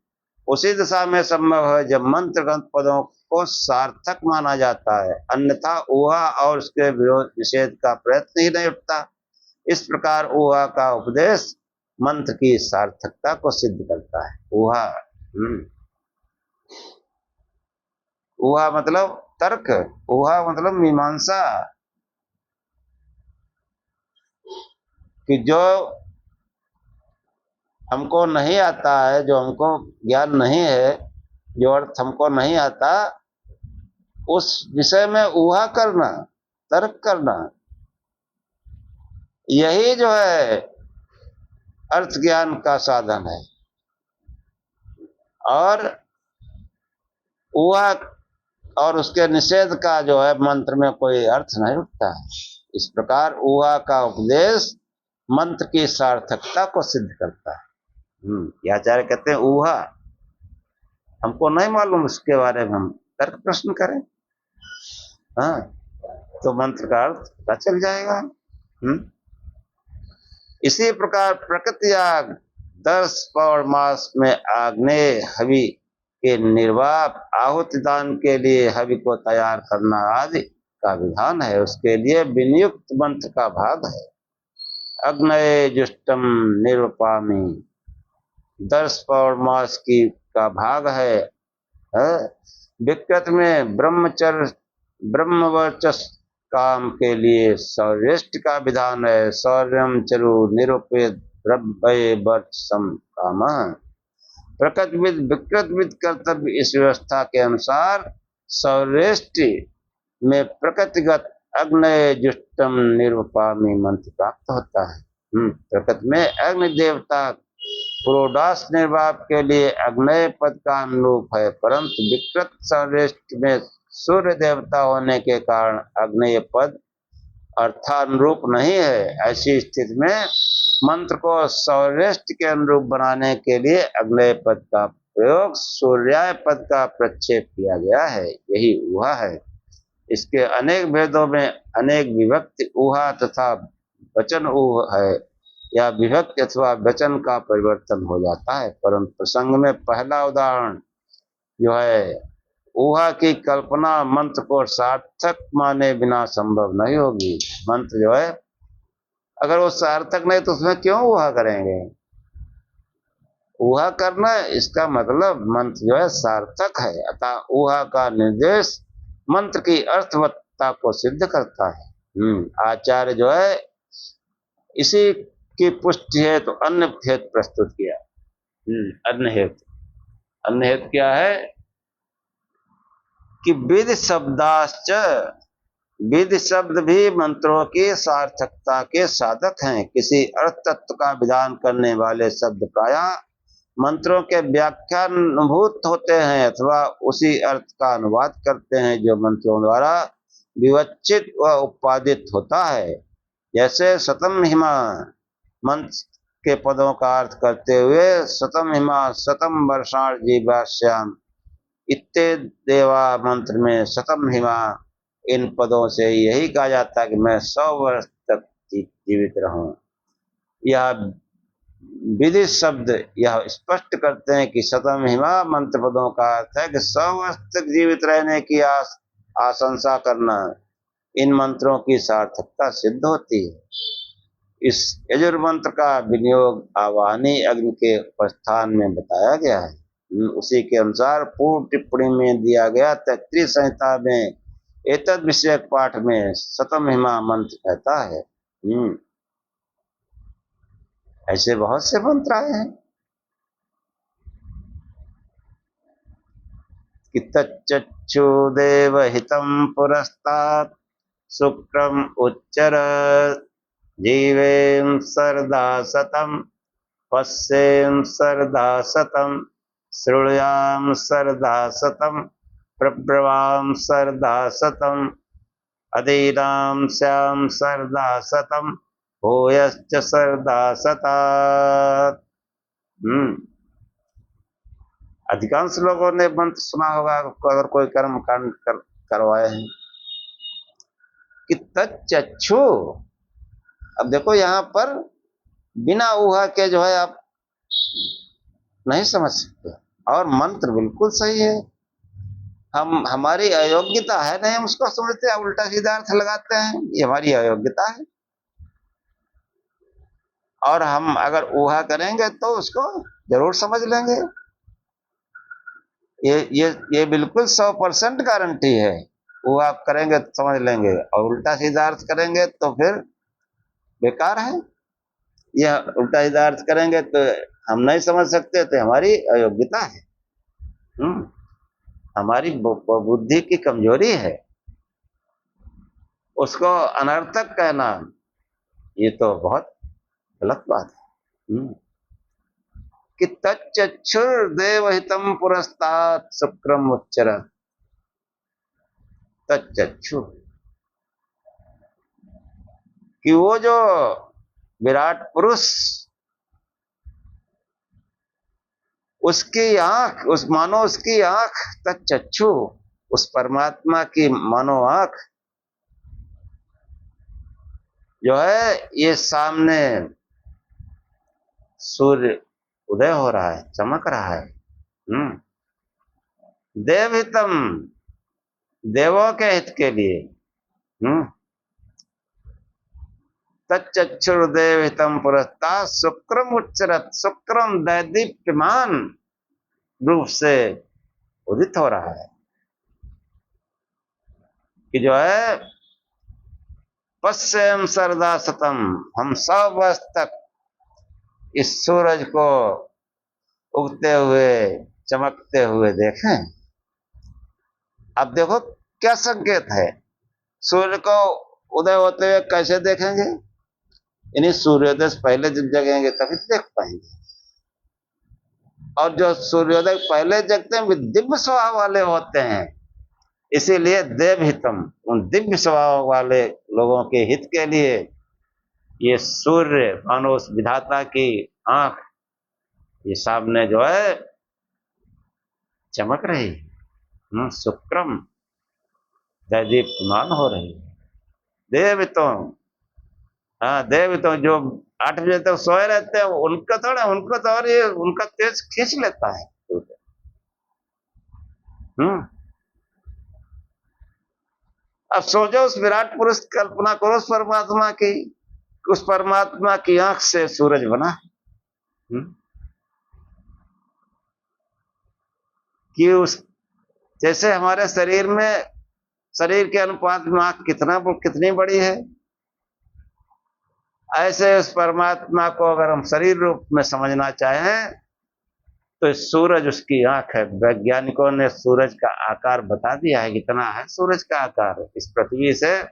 उसी दिशा में संभव है जब मंत्रगत पदों को सार्थक माना जाता है, अन्यथा ऊहा और उसके विरोध निषेध का प्रयत्न ही नहीं उठता। इस प्रकार ऊहा का उपदेश मंत्र की सार्थकता को सिद्ध करता है। ऊहा ऊहा मतलब तर्क, ऊहा मतलब मीमांसा, कि जो हमको नहीं आता है, जो हमको ज्ञान नहीं है, जो अर्थ हमको नहीं आता, उस विषय में ऊहा करना, तर्क करना, यही जो है अर्थ ज्ञान का साधन है। और ऊहा और उसके निषेध का जो है मंत्र में कोई अर्थ नहीं उठता है। इस प्रकार ऊहा का उपदेश मंत्र की सार्थकता को सिद्ध करता है। आचार्य कहते हैं ऊहा हमको नहीं मालूम, उसके बारे में हम तर्क प्रश्न करें, हाँ, तो मंत्र का अर्थ पता चल जाएगा। इसी प्रकार प्रकृति याग 10 पौर्णमास में आग्नेय हवि के निर्वाप, आहुति दान के लिए हवि को तैयार करना आदि का विधान है। उसके लिए विनियुक्त मंत्र का भाग है। अग्नये जुष्टम निर्वपामि 10 पौर्णमास की का भाग है। विकृत में ब्रह्मवर्चस काम के लिए सौरेष्ठ का विधान है। सौर्यम चरु निरूपित द्रव्य वर्चसम काम। प्रकृतविद विकृतविद कर्तव्य इस व्यवस्था के अनुसार सौरेष्ठ में प्रकृतिगत अग्नये जुष्टम निर्वपामि मंत्र प्राप्त होता है। प्रकृति में अग्नि देवता पुरोडास निर्वाप के लिए अग्नय पद का अनुरूप है, परंतु विकृत सौरेष्ठ में सूर्य देवता होने के कारण अग्नय पद अर्थानुरूप नहीं है। ऐसी स्थिति में मंत्र को सौरेष्ठ के अनुरूप बनाने के लिए अग्नय पद का प्रयोग सूर्याय पद का प्रक्षेप किया गया है। यही ऊहा है। इसके अनेक भेदों में अनेक विभक्ति ऊहा तथा वचन ऊह है। या विभक्ति अथवा वचन का परिवर्तन हो जाता है। परंतु प्रसंग में पहला उदाहरण जो है, ऊहा की कल्पना मंत्र को सार्थक माने बिना संभव नहीं होगी। मंत्र जो है अगर वो सार्थक नहीं तो उसमें क्यों ऊहा करेंगे? ऊहा करना इसका मतलब मंत्र जो है सार्थक है, अतः ऊहा का निर्देश मंत्र की अर्थवत्ता को सिद्ध करता है। आचार्य जो है इसी की पुष्टि है तो अन्य हेतु प्रस्तुत किया। अन्य हेतु क्या है कि विधि शब्दाश्च, विधि शब्द भी मंत्रों की सार्थकता के साधक हैं। किसी अर्थ तत्व का विधान करने वाले शब्द प्रायः मंत्रों के व्याख्यानुभूत होते हैं अथवा उसी अर्थ का अनुवाद करते हैं जो मंत्रों द्वारा विवचित व उत्पादित होता है। जैसे शतम हिमा मंत्र के पदों का अर्थ करते हुए शतम हिमा शतम वर्षाण जीवाश्याम इत्तेदेवा मंत्र में शतम हिमा, इन पदों से यही कहा जाता है कि मैं 100 वर्ष तक जीवित रहूं। यह विधि शब्द यह स्पष्ट करते हैं कि शतम हिमा मंत्र पदों का अर्थ है कि 100 वर्ष तक जीवित रहने की आशंसा करना। इन मंत्रों की सार्थकता सिद्ध होती है। इस यजुर्मंत्र का विनियोग आवाहनी अग्नि के उपस्थान में बताया गया है। उसी के अनुसार पूर्व टिप्पणी में दिया गया तैत्तिरीय संहिता में एतद विषयक पाठ में शतम हिमा मंत्र कहता है। ऐसे बहुत से मंत्र आए हैं कि तच्चक्षु देवहितं पुरस्तात् शुक्रम उच्चर जीवेम सरदा सतम पश्येम सरदा सतम श्रुयाम सरदा सतम प्रब्रवाम सरदा सतम अधीनाम श्याम सरदा सतम भूयश्च सरदा सतात। अधिकांश लोगों ने मंत्र सुना होगा अगर कोई कर्म कांड करवाए हैं कि तच्चक्षु। अब देखो यहाँ पर बिना ऊहा के जो है आप नहीं समझ सकते, और मंत्र बिल्कुल सही है। हमारी अयोग्यता है नहीं, हम उसको समझते हैं, उल्टा सीधा अर्थ लगाते हैं, ये हमारी अयोग्यता है। और हम अगर ऊहा करेंगे तो उसको जरूर समझ लेंगे। ये बिल्कुल 100% गारंटी है। ऊहा करेंगे तो समझ लेंगे, और उल्टा सीधा अर्थ करेंगे तो फिर बेकार है। यह उल्टा सीधा अर्थ करेंगे तो हम नहीं समझ सकते, तो हमारी अयोग्यता है, हमारी बुद्धि की कमजोरी है। उसको अनर्थक कहना ये तो बहुत गलत बात है। कि तच्चक्षुर देवहितं पुरस्तात् शुक्रम उच्चरत्। तच्चक्षु कि वो जो विराट पुरुष, उसकी आंख, उस मानो उसकी आंख, तच्चक्षु उस परमात्मा की मानो आंख जो है, ये सामने सूर्य उदय हो रहा है, चमक रहा है। देवहितम, देवों के हित के लिए। तच्चक्षुर्देवहितं पुरस्तात् शुक्रम उच्चरत्। शुक्रम दैदीप्यमान रूप से उदित हो रहा है कि जो है पश्येम सरदा सतम, हम 100 वर्ष तक इस सूरज को उगते हुए चमकते हुए देखें। अब देखो क्या संकेत है, सूर्य को उदय होते हुए कैसे देखेंगे? यानी सूर्योदय से पहले जब जगेंगे तभी देख पाएंगे। और जो सूर्योदय पहले जगते हैं वे दिव्य स्वभाव वाले होते हैं, इसीलिए देवहितम, उन दिव्य स्वभाव वाले लोगों के हित के लिए ये सूर्य मानो उस विधाता की आंख ये सामने जो है चमक रही, शुक्रम दैदीप्यमान हो रही। देवहितों, हाँ देवहितों जो 8 बजे तक सोए रहते हैं, उनका थोड़ा, उनको तो और ये उनका तेज खींच लेता है। हम्म। अब सोचो उस विराट पुरुष की कल्पना करो, उस परमात्मा की, उस परमात्मा की आंख से सूरज बना। हम्म। कि उस, जैसे हमारे शरीर में, शरीर के अनुपात में आंख कितनी बड़ी है, ऐसे उस परमात्मा को अगर हम शरीर रूप में समझना चाहें तो सूरज उसकी आंख है। वैज्ञानिकों ने सूरज का आकार बता दिया है, कितना है सूरज का आकार। इस पृथ्वी से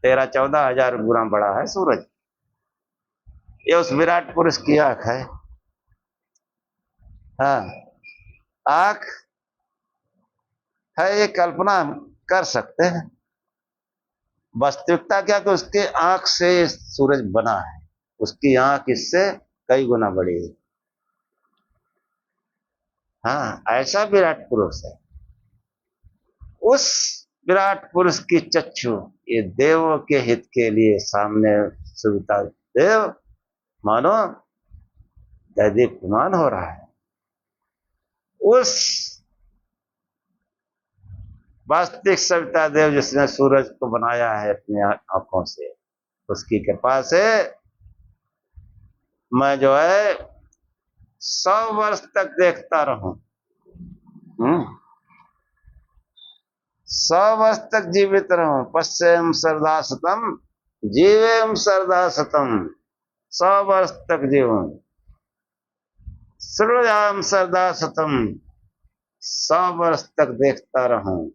13-14 हजार गुना बड़ा है सूरज। ये उस विराट पुरुष की आंख है। हाँ, आंख है, ये कल्पना हम कर सकते हैं। वास्तविकता क्या कि उसके आंख से सूरज बना है, उसकी आंख इससे कई गुना बड़ी है। हाँ, ऐसा विराट पुरुष है। उस विराट पुरुष की चक्षु ये देवों के हित के लिए सामने सुविता देव मानो दैदीप्यमान हो रहा है। उस वास्तविक सविता देव जिसने सूरज को बनाया है अपनी आंखों से, उसकी कृपा से मैं जो है 100 वर्ष तक देखता रहूं। 100 वर्ष तक जीवित रहूं। पश्येम सरदा शतम जीवेम सरदा शतम। 100 वर्ष तक जीवूं। श्रुयाम सरदा शतम। 100 वर्ष तक देखता रहूं,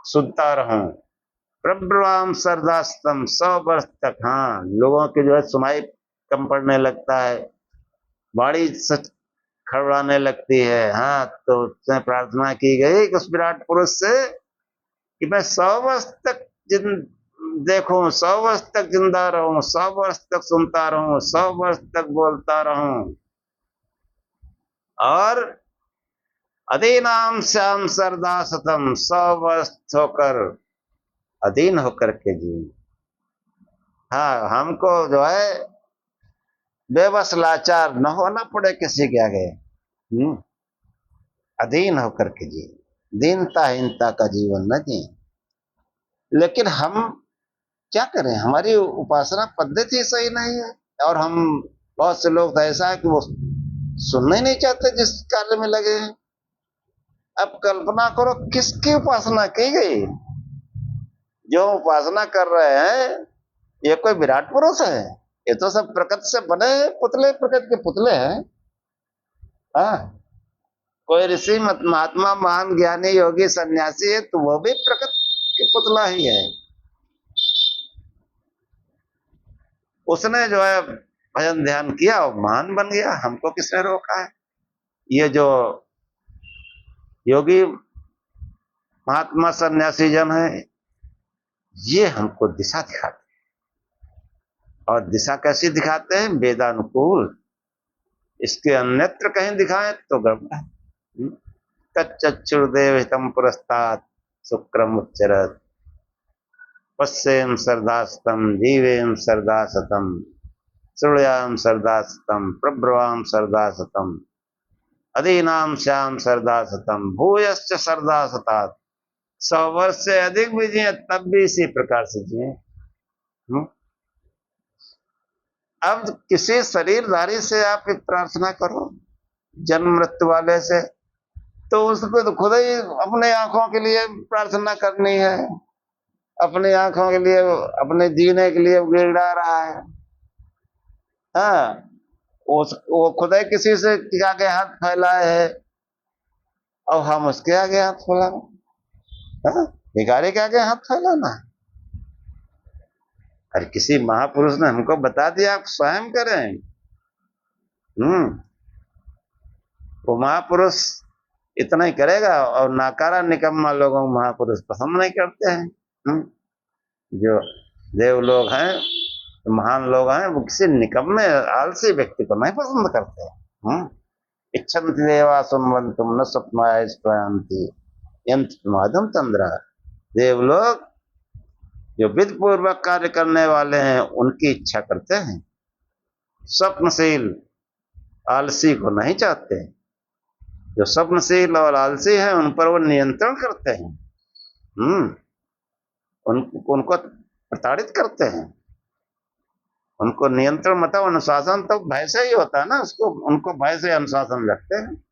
सुनता रहूं। प्रब्रवाम सरदा शतम। 100 वर्ष तक। हाँ, लोगों की जो है सुनाई कम पड़ने लगता है, बाड़ी सच खड़ाने लगती है। हाँ, तो उसने प्रार्थना की गई कि उस विराट पुरुष से कि मैं 100 वर्ष तक देखूं, 100 वर्ष तक जिंदा रहूं, 100 वर्ष तक सुनता रहूं, 100 वर्ष तक बोलता रहूं, और अधीनाम श्याम सरदा सतम। 100 वर्ष होकर अधीन होकर के जी। हाँ, हमको जो है बेबस लाचार न होना पड़े किसी के आगे। अधीन होकर के जी, दीनता हीनता का जीवन न जी। लेकिन हम क्या करें, हमारी उपासना पद्धति सही नहीं है। और हम, बहुत से लोग तो ऐसा है कि वो सुनना ही नहीं चाहते जिस कार्य में लगे हैं। अब कल्पना करो किसकी उपासना की गई। जो उपासना कर रहे हैं ये कोई विराट पुरुष है? ये तो सब प्रकृति से बने पुतले, प्रकृति के पुतले हैं। हाँ, कोई ऋषि महात्मा महान ज्ञानी योगी सन्यासी है तो वो भी प्रकृति के पुतला ही है। उसने जो है भजन ध्यान किया और महान बन गया। हमको किसने रोका है? ये जो योगी महात्मा सन्यासी जन है, ये हमको दिशा दिखाते हैं। और दिशा कैसी दिखाते हैं? वेदानुकूल। इसके अन्यत्र कहीं दिखाएं तो गड़बड़ है। तच्चक्षुर्देव हितम पुरस्तात् शुक्रम उच्चरत् पश्येम सरदास्तम जीवेम सरदासतम श्रुयाम सरदासतम प्रब्रवाम सरदासतम अधीनाम श्याम सरदासतम भूयश्च सरदासतात्। 100 वर्ष से अधिक भी जिए तब भी इसी प्रकार से जिए। अब किसी शरीरधारी से आप प्रार्थना करो, जन्म मृत्यु वाले से, तो उसको तो खुद ही अपने आंखों के लिए प्रार्थना करनी है, अपनी आंखों के लिए, अपने जीने के लिए गिड़ा रहा है। हाँ, वो खुद ही किसी से आगे हाथ फैलाए है और हम उसके आगे हाथ फैलाना। हाँ, भिखारी के आगे हाथ फैलाना। और किसी महापुरुष ने हमको बता दिया आप स्वयं करें। वो महापुरुष इतना ही करेगा। और नाकारा निकम्मा लोगों को महापुरुष पसंद नहीं करते हैं। जो देव लोग हैं, महान लोग हैं, वो किसी निकम्मे आलसी व्यक्ति को नहीं पसंद करते। इच्छन्ति देवा संबंधुम न स्वप्नाय स्वयंति यंत्रमादम तंद्रा। देव लोग जो विधि पूर्वक कार्य करने वाले हैं उनकी इच्छा करते हैं, स्वप्नशील आलसी को नहीं चाहते। जो स्वप्नशील और आलसी है उन पर वो नियंत्रण करते हैं। उनको प्रताड़ित करते हैं। उनको नियंत्रण मतलब अनुशासन तो भय से ही होता है ना, उनको भय से अनुशासन रखते हैं।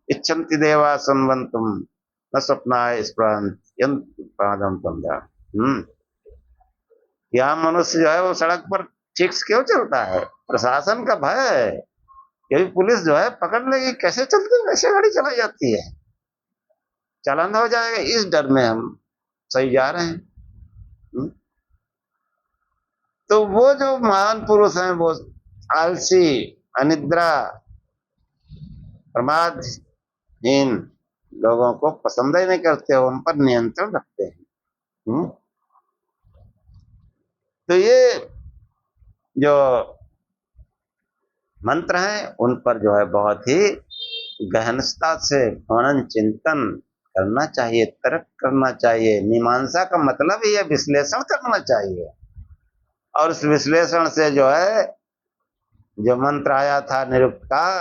इच्छन्ति देवा संवंतुम न स्वप्नाय स्पृहन्त्यंतपादं तंद्रा। यहाँ मनुष्य जो है वो सड़क पर ठीक से क्यों चलता है? प्रशासन का भय है। क्योंकि पुलिस जो है पकड़ लेगी, कैसे चलती है, कैसे गाड़ी चलाई जाती है, चालान हो जाएगा, इस डर में हम सही जा रहे हैं। तो वो जो महान पुरुष हैं वो आलसी, अनिद्रा, प्रमादहीन लोगों को पसंद ही नहीं करते, उन पर नियंत्रण रखते हैं। तो ये जो मंत्र हैं उन पर जो है बहुत ही गहनता से मनन चिंतन करना चाहिए, तर्क करना चाहिए। मीमांसा का मतलब ही है विश्लेषण करना चाहिए। और उस विश्लेषण से जो है जो मंत्र आया था निरुक्त का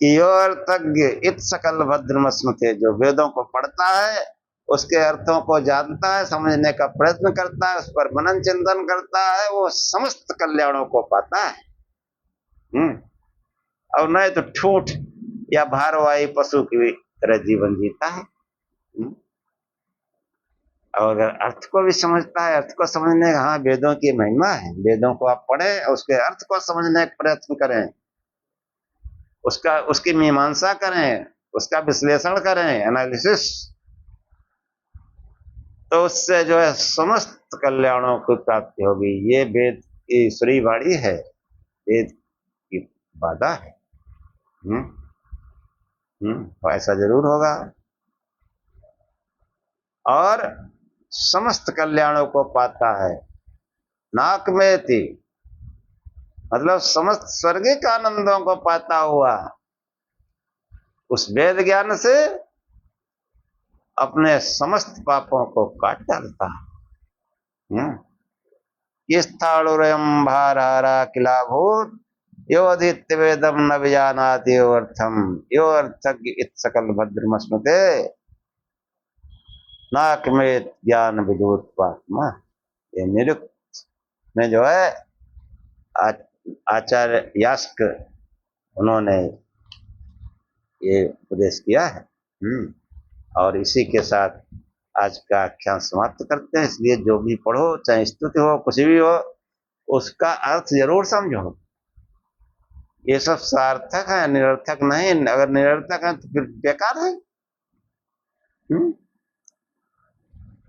कि यो अर्थज्ञ इत सकल भद्रमस्मृते, जो वेदों को पढ़ता है, उसके अर्थों को जानता है, समझने का प्रयत्न करता है, उस पर मनन चिंतन करता है, वो समस्त कल्याणों को पाता है। और नहीं तो ठूठ या भारवाही पशु की तरह जीवन जीता है। और अगर अर्थ को भी समझता है, अर्थ को समझने का, हाँ वेदों की महिमा है, वेदों को आप पढ़ें, उसके अर्थ को समझने का प्रयत्न करें, उसकी मीमांसा करें, उसका विश्लेषण करें, एनालिसिस, तो उससे जो है समस्त कल्याणों की प्राप्ति होगी। ये वेद की ईश्वरी वाणी है, वेद की वादा है। तो ऐसा जरूर होगा। और समस्त कल्याणों को पाता है। नाक में थी मतलब समस्त स्वर्गिक आनंदों को पाता हुआ उस वेद ज्ञान से अपने समस्त पापों को काट डालता है। स्थाणुरयं भारहारा किलाभूत यो आदित्य वेदम न विजानाति यो अर्थम यो अर्थज्ञ इत सकल भद्रमस्मृते नाक में ज्ञान विदुत पात्मा। ये निरुक्त में जो है आचार्य यास्क उन्होंने ये उपदेश किया है। और इसी के साथ आज का आख्यान समाप्त करते हैं। इसलिए जो भी पढ़ो, चाहे स्तुति हो, कुछ भी हो, उसका अर्थ जरूर समझो। ये सब सार्थक है, निरर्थक नहीं। अगर निरर्थक है तो फिर बेकार है।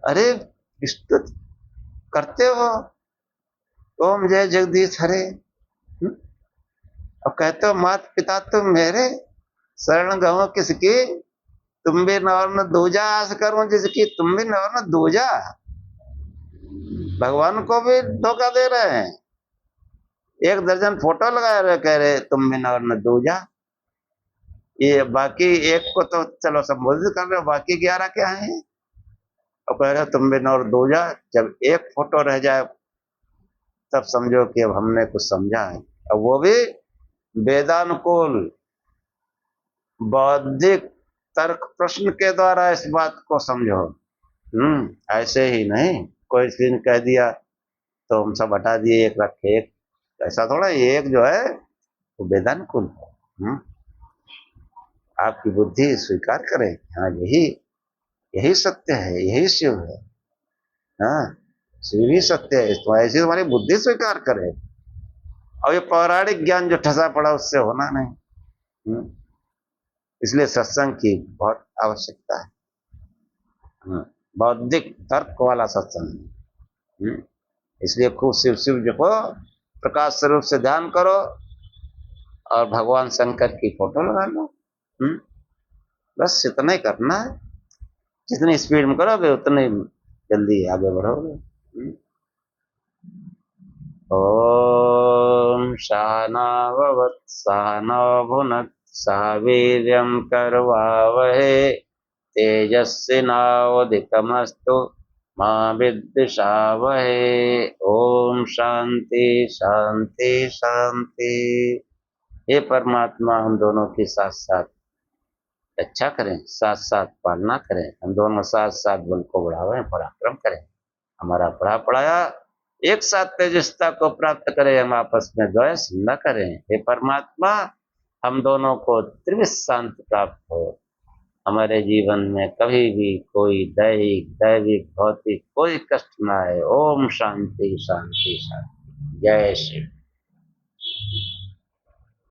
अरे स्तुति करते हो, ओम जय जगदीश हरे, और कहते हो माता पिता तुम मेरे, शरण गहो किसकी, तुम भी नवर न दूजा, आस करूं जिसकी तुम भी नवर न दूजा। भगवान को भी धोखा दे रहे हैं। 1 दर्जन फोटो लगा रहे, कह रहे तुम भी नवर न दूजा। ये बाकी एक को तो चलो संबोधित कर रहे हो, बाकी 11 क्या है? और कह रहे तुम भी नवर दूजा। जब एक फोटो रह जाए तब समझो कि अब हमने कुछ समझा है। अब वो भी वेदानुकूल बौद्धिक तर्क प्रश्न के द्वारा इस बात को समझो। ऐसे ही नहीं कोई दिन कह दिया तो हम सब हटा दिए, एक रखे एक, ऐसा थोड़ा। एक जो है वो वेदानुकूल है। आपकी बुद्धि स्वीकार करे, हाँ यही सत्य है, यही शिव है। हाँ शिव ही सत्य है, तो ऐसी तुम्हारी बुद्धि स्वीकार करे। और ये पौराणिक ज्ञान जो ठसा पड़ा उससे होना नहीं। इसलिए सत्संग की बहुत आवश्यकता है। बौद्धिक तर्क वाला सत्संग। इसलिए खूब शिव शिव जपो, प्रकाश स्वरूप से ध्यान करो, और भगवान शंकर की फोटो लगा लो। बस इतना ही करना है। जितनी स्पीड में करोगे उतनी जल्दी आगे बढ़ोगे। ओम सहना भवतु सहनौ भुनक्तु सह वीर्यं करवावहै तेजस्विनावधीतमस्तु मां विद्विषावहे। ओम शांति शांति शांति। हे परमात्मा, हम दोनों की साथ साथ रक्षा करें, साथ साथ पालना करें, हम दोनों साथ साथ बल को बढ़ावें, पराक्रम करें, हमारा पढ़ा पढ़ाया एक साथ तेजस्ता को प्राप्त करें, हम आपस में द्वेष न करें। हे परमात्मा, हम दोनों को त्रिविध शांति प्राप्त हो, हमारे जीवन में कभी भी कोई दैहिक दैविक भौतिक कोई कष्ट न आए। ओम शांति शांति शांति। जय श्री